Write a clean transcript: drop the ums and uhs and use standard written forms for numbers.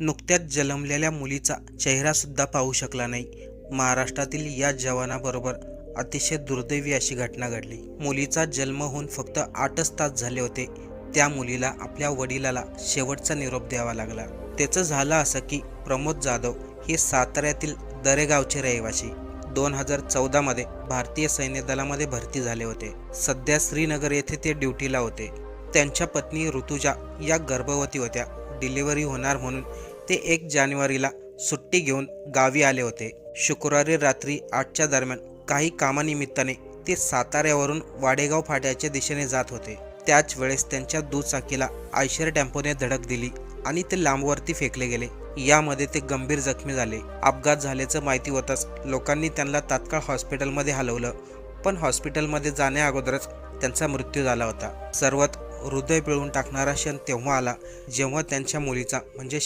नुकत्याच जन्मलेल्या मुलीचा चेहरा सुद्धा पाहू शकला नाही। महाराष्ट्रातील या जवानाबरोबर अतिशय दुर्दैवी अशी घटना घडली। मुलीचा जन्म होऊन फक्त 8च तास झाले होते, त्या मुलीला आपल्या वडिलाला शेवटचा निरोप द्यावा लागला। त्याचं झालं असं की प्रमोद जाधव हे साताऱ्यातील दरेगावचे रहिवासी 2014 मध्ये भारतीय सैन्य दलामध्ये भरती झाले होते। सध्या श्रीनगर येथे ते ड्युटीला होते। त्यांच्या पत्नी ऋतुजा या गर्भवती होत्या। डिलिव्हरी होणार म्हणून ते 1 जानेवारीला सुट्टी घेऊन गावी आले होते। शुक्रवारी रात्री 8च्या दरम्यान काही कामानिमित्ताने ते साताऱ्यावरून वाडेगाव फाट्याच्या दिशेने जात होते। त्याच वेळेस त्यांच्या दुचाकीला आयशर टेम्पोने धडक दिली आणि ते लांबवरती फेकले गेले। यामध्ये ते गंभीर जखमी झाले। अपघात झाल्याचं माहिती होताच लोकांनी त्यांना तात्काळ हॉस्पिटलमध्ये हलवलं, पण हॉस्पिटलमध्ये जाण्या अगोदरच त्यांचा मृत्यू झाला होता। सर्वात हृदय पिळून टाकणारा क्षण तेव्हा आला जेव्हा त्यांच्या मुलीचा म्हणजे